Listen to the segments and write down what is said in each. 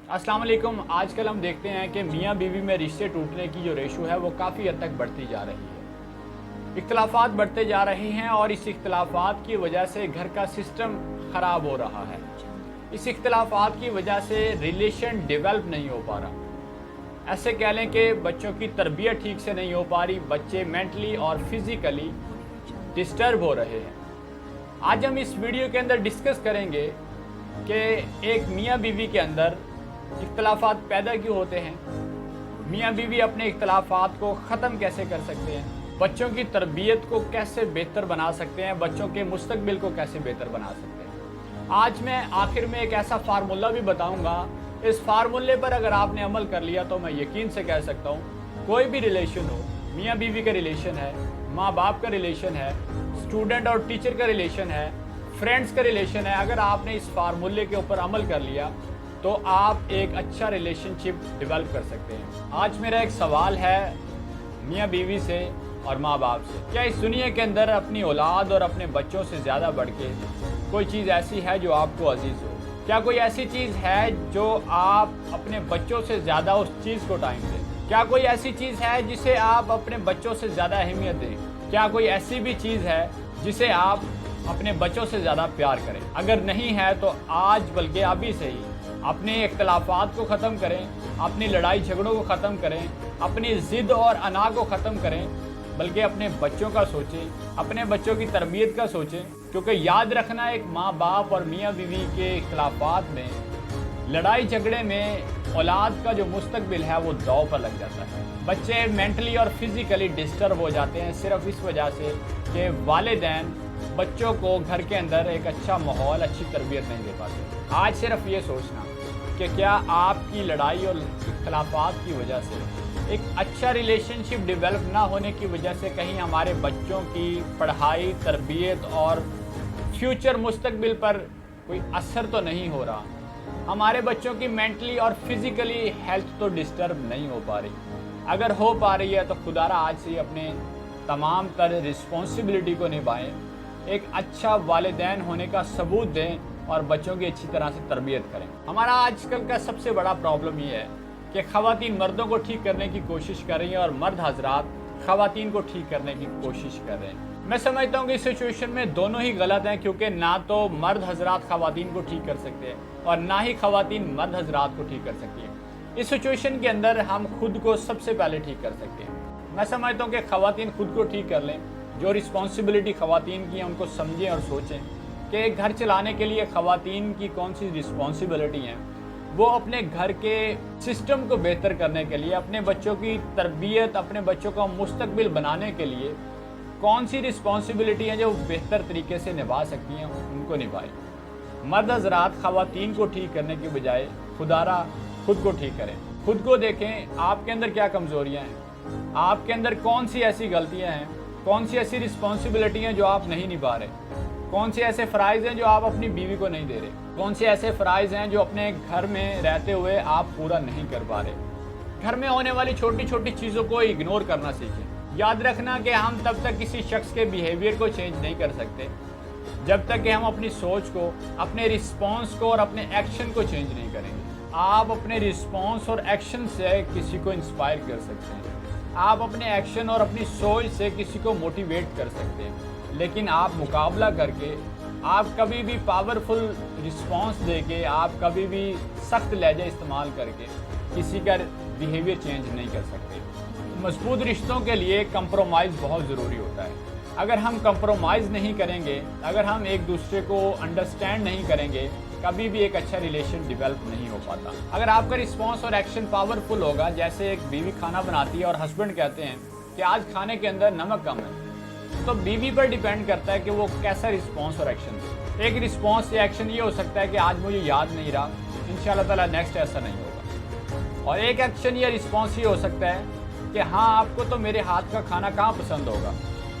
अस्सलाम वालेकुम। आजकल हम देखते हैं कि मियाँ बीवी में रिश्ते टूटने की जो रेशो है वो काफ़ी हद तक बढ़ती जा रही है। इख्तलाफात बढ़ते जा रहे हैं और इस इख्तलाफात की वजह से घर का सिस्टम ख़राब हो रहा है। इस इख्तलाफात की वजह से रिलेशन डेवलप नहीं हो पा रहा। ऐसे कह लें कि बच्चों की तरबियत ठीक से नहीं हो पा रही, बच्चे मेंटली और फिज़िकली डिस्टर्ब हो रहे हैं। आज हम इस वीडियो के अंदर डिस्कस करेंगे कि एक मियाँ बीवी के अंदर इख्तलाफात पैदा क्यों होते हैं, मियाँ बीवी अपने इख्तलाफात को ख़त्म कैसे कर सकते हैं, बच्चों की तरबियत को कैसे बेहतर बना सकते हैं, बच्चों के मुस्तकबिल को कैसे बेहतर बना सकते हैं। आज मैं आखिर में एक ऐसा फार्मूला भी बताऊंगा। इस फार्मूले पर अगर आपने अमल कर लिया तो मैं यकीन से कह सकता हूँ कोई भी रिलेशन हो, मियाँ बीवी का रिलेशन है, माँ बाप का रिलेशन है, स्टूडेंट और टीचर का रिलेशन है, फ्रेंड्स का रिलेशन है, अगर आपने इस फार्मूले के ऊपर अमल कर लिया तो आप एक अच्छा रिलेशनशिप डेवलप कर सकते हैं। आज मेरा एक सवाल है मियाँ बीवी से और माँ बाप से, क्या इस दुनिया के अंदर अपनी औलाद और अपने बच्चों से ज़्यादा बढ़ के कोई चीज़ ऐसी है जो आपको अजीज़ हो? क्या कोई ऐसी चीज़ है जो आप अपने बच्चों से ज़्यादा उस चीज़ को टाइम दें? क्या कोई ऐसी चीज़ है जिसे आप अपने बच्चों से ज़्यादा अहमियत दें? क्या कोई ऐसी भी चीज़ है जिसे आप अपने बच्चों से ज़्यादा प्यार करें? अगर नहीं है तो आज बल्कि अभी से ही अपने इख्तलाफात को ख़त्म करें, अपनी लड़ाई झगड़ों को ख़त्म करें, अपनी ज़िद और अना को ख़त्म करें, बल्कि अपने बच्चों का सोचें, अपने बच्चों की तरबियत का सोचें। क्योंकि याद रखना, एक माँ बाप और मियाँ बीवी के इख्तलाफात में, लड़ाई झगड़े में औलाद का जो मुस्तकबिल है वो दांव पर लग जाता है। बच्चे मेंटली और फिज़िकली डिस्टर्ब हो जाते हैं सिर्फ इस वजह से कि वालिदैन बच्चों को घर के अंदर एक अच्छा माहौल, अच्छी तरबियत नहीं दे पाते। आज सिर्फ ये सोचना कि क्या आपकी लड़ाई और इख्तलाफात की वजह से, एक अच्छा रिलेशनशिप डेवलप ना होने की वजह से कहीं हमारे बच्चों की पढ़ाई, तरबियत और फ्यूचर मुस्तकबिल पर कोई असर तो नहीं हो रहा, हमारे बच्चों की मेंटली और फिज़िकली हेल्थ तो डिस्टर्ब नहीं हो पा रही। अगर हो पा रही है तो खुदारा आज से अपने तमाम तर रिस्पॉन्सिबिलिटी को निभाएं, एक अच्छा वालिदैन होने का सबूत दें और बच्चों की अच्छी तरह से तरबियत करें। हमारा आजकल का सबसे बड़ा प्रॉब्लम ये है कि ख़वातीन मर्दों को ठीक करने की कोशिश कर रही हैं और मर्द हजरात ख़वातीन को ठीक करने की कोशिश कर रहे हैं। मैं समझता हूँ कि इस सिचुएशन में दोनों ही गलत हैं, क्योंकि ना तो मर्द हजरात ख़वातीन को ठीक कर सकते हैं और ना ही ख़वातीन मर्द हजरात को ठीक कर सकती हैं। इस सिचुएशन के अंदर हम खुद को सबसे पहले ठीक कर सकते हैं। मैं समझता हूँ कि ख़वातीन खुद को ठीक कर लें, जो रिस्पॉन्सिबिलिटी ख़वातीन की है उनको समझें और सोचें कि घर चलाने के लिए ख़वातीन की कौन सी रिस्पॉन्सिबिलिटी हैं। वो अपने घर के सिस्टम को बेहतर करने के लिए, अपने बच्चों की तरबियत, अपने बच्चों का मुस्तकबिल बनाने के लिए कौन सी रिस्पॉन्सिबिलिटी हैं जो बेहतर तरीके से निभा सकती हैं, उनको निभाएं। मर्द हज़रात ख़वातीन को ठीक करने के बजाय खुदारा खुद को ठीक करें। खुद को देखें, आपके अंदर क्या कमज़ोरियाँ हैं, आपके अंदर कौन सी ऐसी गलतियाँ हैं, कौन सी ऐसी रिस्पॉन्सिबिलिटी हैं जो आप नहीं निभा रहे, कौन से ऐसे फ़राइज़ हैं जो आप अपनी बीवी को नहीं दे रहे, कौन से ऐसे फ़राइज़ हैं जो अपने घर में रहते हुए आप पूरा नहीं कर पा रहे। घर में होने वाली छोटी छोटी चीज़ों को इग्नोर करना सीखें। याद रखना कि हम तब तक किसी शख्स के बिहेवियर को चेंज नहीं कर सकते जब तक कि हम अपनी सोच को, अपने रिस्पॉन्स को और अपने एक्शन को चेंज नहीं करेंगे। आप अपने रिस्पॉन्स और एक्शन से किसी को इंस्पायर कर सकते हैं, आप अपने एक्शन और अपनी सोच से किसी को मोटिवेट कर सकते हैं, लेकिन आप मुकाबला करके, आप कभी भी पावरफुल रिस्पॉन्स देके, आप कभी भी सख्त लहजा इस्तेमाल करके किसी का बिहेवियर चेंज नहीं कर सकते। मजबूत रिश्तों के लिए कंप्रोमाइज़ बहुत ज़रूरी होता है। अगर हम कंप्रोमाइज़ नहीं करेंगे, अगर हम एक दूसरे को अंडरस्टैंड नहीं करेंगे, कभी भी एक अच्छा रिलेशन डेवलप नहीं हो पाता। अगर आपका रिस्पॉन्स और एक्शन पावरफुल होगा, जैसे एक बीवी खाना बनाती है और हस्बैंड कहते हैं कि आज खाने के अंदर नमक कम है, तो बीवी पर डिपेंड करता है कि वो कैसा रिस्पॉन्स और एक्शन दे। एक रिस्पॉन्स या एक्शन ये हो सकता है कि आज मुझे याद नहीं रहा, इंशाल्लाह ताला नेक्स्ट ऐसा नहीं होगा। और एक एक्शन या रिस्पॉन्स ये हो सकता है कि हाँ, आपको तो मेरे हाथ का खाना कहाँ पसंद होगा,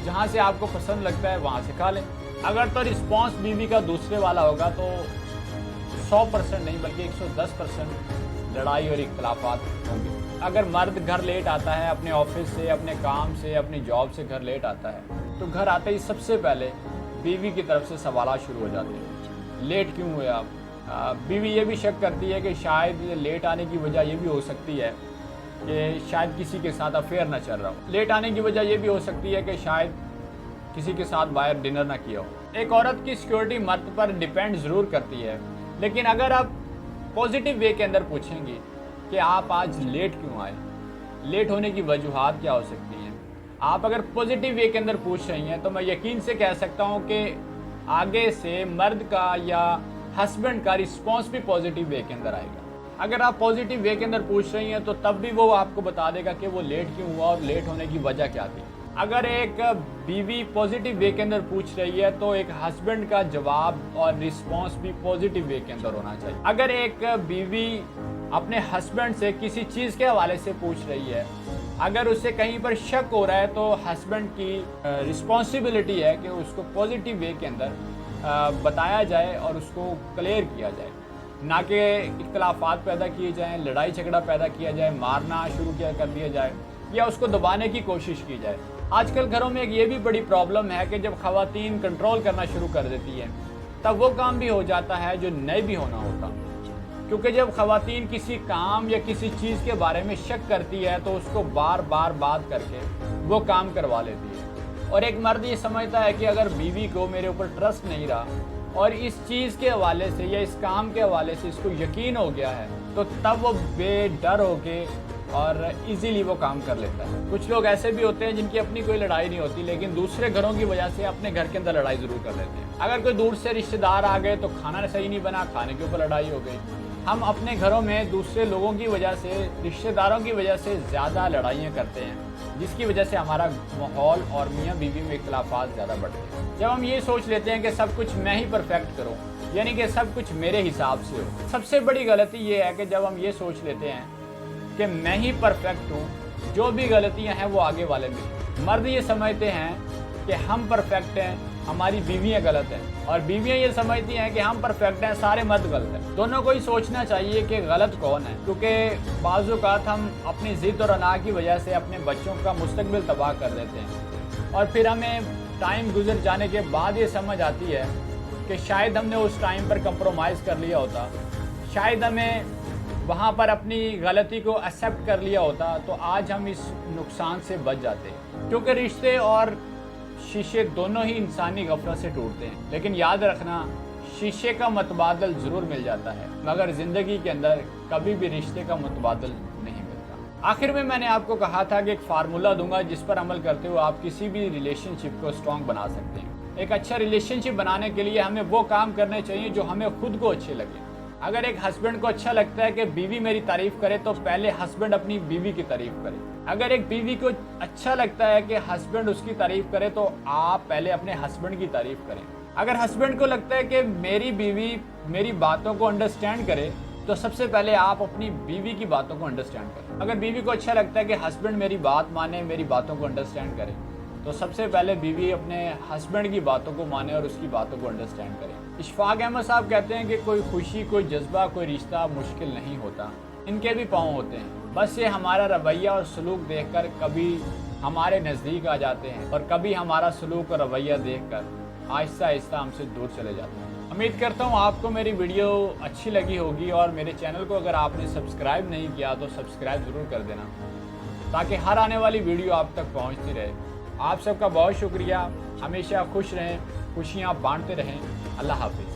जहाँ से आपको पसंद लगता है वहाँ से खा लें। अगर तो रिस्पॉन्स बीवी का दूसरे वाला होगा तो 100% नहीं बल्कि 110% लड़ाई और इख्तलाफात होंगे। अगर मर्द घर लेट आता है अपने ऑफिस से, अपने काम से, अपनी जॉब से घर लेट आता है, तो घर आते ही सबसे पहले बीवी की तरफ से सवाल शुरू हो जाते हैं, लेट क्यों हुए आप, بیوی یہ بھی شک کرتی ہے کہ شاید لیٹ آنے کی وجہ یہ بھی ہو سکتی ہے کہ شاید کسی کے ساتھ افیئر نہ چل رہا ہو۔ لیٹ آنے کی وجہ یہ بھی ہو سکتی ہے کہ شاید کسی کے ساتھ باہر ڈنر نہ کیا ہو۔ ایک عورت کی سیکیورٹی مرد پر ڈیپینڈ ضرور کرتی ہے، لیکن اگر آپ پازیٹیو وے کے اندر پوچھیں گے کہ آپ آج لیٹ کیوں آئے، لیٹ ہونے کی وجوہات کیا ہو سکتی ہیں، آپ اگر پازیٹیو وے کے اندر پوچھ رہی ہیں تو میں یقین سے کہہ سکتا ہوں کہ آگے سے مرد کا یا ہسبینڈ کا رسپانس بھی پازیٹیو وے کے اندر آئے گا۔ اگر آپ پازیٹیو وے کے اندر پوچھ رہی ہیں تو تب بھی وہ آپ کو بتا دے گا کہ وہ لیٹ کیوں ہوا اور لیٹ ہونے کی وجہ کیا تھی۔ اگر ایک بیوی پازیٹیو وے کے اندر پوچھ رہی ہے تو ایک ہسبینڈ کا جواب اور رسپانس بھی پازیٹیو وے کے اندر ہونا چاہیے۔ اگر ایک بیوی اپنے ہسبینڈ سے کسی چیز کے حوالے سے پوچھ رہی ہے، اگر اسے کہیں پر شک ہو رہا ہے تو ہسبینڈ کی رسپانسبلٹی ہے کہ اس کو پازیٹیو وے کے اندر بتایا جائے اور اس کو کلیئر کیا جائے، نہ کہ اختلافات پیدا کیے جائیں، لڑائی جھگڑا پیدا کیا جائے، مارنا شروع کر دیا جائے یا اس کو دبانے کی کوشش کی جائے۔ آج کل گھروں میں ایک یہ بھی بڑی پرابلم ہے کہ جب خواتین کنٹرول کرنا شروع کر دیتی ہیں تب وہ کام بھی ہو جاتا ہے جو نہیں بھی ہونا ہوتا، کیونکہ جب خواتین کسی کام یا کسی چیز کے بارے میں شک کرتی ہے تو اس کو بار بار بات کر کے وہ کام کروا لیتی ہے، اور ایک مرد یہ سمجھتا ہے کہ اگر بیوی کو میرے اوپر ٹرسٹ نہیں رہا اور اس چیز کے حوالے سے یا اس کام کے حوالے سے اس کو یقین ہو گیا ہے تو تب وہ بے ڈر ہو کے اور ایزیلی وہ کام کر لیتا ہے۔ کچھ لوگ ایسے بھی ہوتے ہیں جن کی اپنی کوئی لڑائی نہیں ہوتی لیکن دوسرے گھروں کی وجہ سے اپنے گھر کے اندر لڑائی ضرور کر لیتے ہیں۔ اگر کوئی دور سے رشتہ دار آ گئے تو کھانا صحیح نہیں بنا، کھانے کے اوپر لڑائی ہو گئی۔ ہم اپنے گھروں میں دوسرے لوگوں کی وجہ سے، رشتہ داروں کی وجہ سے زیادہ لڑائیاں کرتے ہیں، جس کی وجہ سے ہمارا ماحول اور میاں بیوی میں اختلافات زیادہ بڑھتے ہیں۔ جب ہم یہ سوچ لیتے ہیں کہ سب کچھ میں ہی پرفیکٹ کروں، یعنی کہ سب کچھ میرے حساب سے ہو، سب سے بڑی غلطی یہ ہے کہ جب ہم یہ سوچ لیتے ہیں کہ میں ہی پرفیکٹ ہوں، جو بھی غلطیاں ہیں وہ آگے والے میں۔ مرد یہ سمجھتے ہیں کہ ہم پرفیکٹ ہیں، ہماری بیویاں غلط ہیں، اور بیویاں یہ سمجھتی ہیں کہ ہم پرفیکٹ ہیں، سارے مرد غلط ہیں۔ دونوں کو ہی سوچنا چاہیے کہ غلط کون ہے، کیونکہ بعض اوقات ہم اپنی ضد اور انا کی وجہ سے اپنے بچوں کا مستقبل تباہ کر دیتے ہیں، اور پھر ہمیں ٹائم گزر جانے کے بعد یہ سمجھ آتی ہے کہ شاید ہم نے اس ٹائم پر کمپرومائز کر لیا ہوتا، شاید ہمیں وہاں پر اپنی غلطی کو ایکسیپٹ کر لیا ہوتا تو آج ہم اس نقصان سے بچ جاتے، کیونکہ رشتے اور شیشے دونوں ہی انسانی غفلت سے ٹوٹتے ہیں۔ لیکن یاد رکھنا، شیشے کا متبادل ضرور مل جاتا ہے مگر زندگی کے اندر کبھی بھی رشتے کا متبادل نہیں ملتا۔ آخر میں نے آپ کو کہا تھا کہ ایک فارمولہ دوں گا جس پر عمل کرتے ہوئے آپ کسی بھی ریلیشن شپ کو اسٹرانگ بنا سکتے ہیں۔ ایک اچھا ریلیشن شپ بنانے کے لیے ہمیں وہ کام کرنے چاہیے جو ہمیں خود کو اچھے لگے۔ اگر ایک ہسبینڈ کو اچھا لگتا ہے کہ بیوی میری تعریف کرے تو پہلے ہسبینڈ اپنی بیوی کی تعریف کرے۔ اگر ایک بیوی کو اچھا لگتا ہے کہ ہسبینڈ اس کی تعریف کرے تو آپ پہلے اپنے ہسبینڈ کی تعریف کریں۔ اگر ہسبینڈ کو لگتا ہے کہ میری بیوی میری باتوں کو انڈرسٹینڈ کرے تو سب سے پہلے آپ اپنی بیوی کی باتوں کو انڈرسٹینڈ کریں۔ اگر بیوی کو اچھا لگتا ہے کہ ہسبینڈ میری بات مانے، میری باتوں کو انڈرسٹینڈ کرے تو سب سے پہلے بیوی اپنے ہسبینڈ کی باتوں کو مانے اور اس کی باتوں کو انڈرسٹینڈ کرے۔ اشفاق احمد صاحب کہتے ہیں کہ کوئی خوشی، کوئی جذبہ، کوئی رشتہ مشکل نہیں ہوتا، ان کے بھی پاؤں ہوتے ہیں، بس یہ ہمارا رویہ اور سلوک دیکھ کر کبھی ہمارے نزدیک آ جاتے ہیں اور کبھی ہمارا سلوک اور رویہ دیکھ کر آہستہ آہستہ ہم سے دور چلے جاتے ہیں۔ امید کرتا ہوں آپ کو میری ویڈیو اچھی لگی ہوگی، اور میرے چینل کو اگر آپ نے سبسکرائب نہیں کیا تو سبسکرائب ضرور کر دینا تاکہ ہر آنے والی ویڈیو آپ تک پہنچتی رہے۔ آپ سب کا بہت شکریہ، ہمیشہ خوش رہیں، خوشیاں بانٹتے رہیں۔ اللہ حافظ۔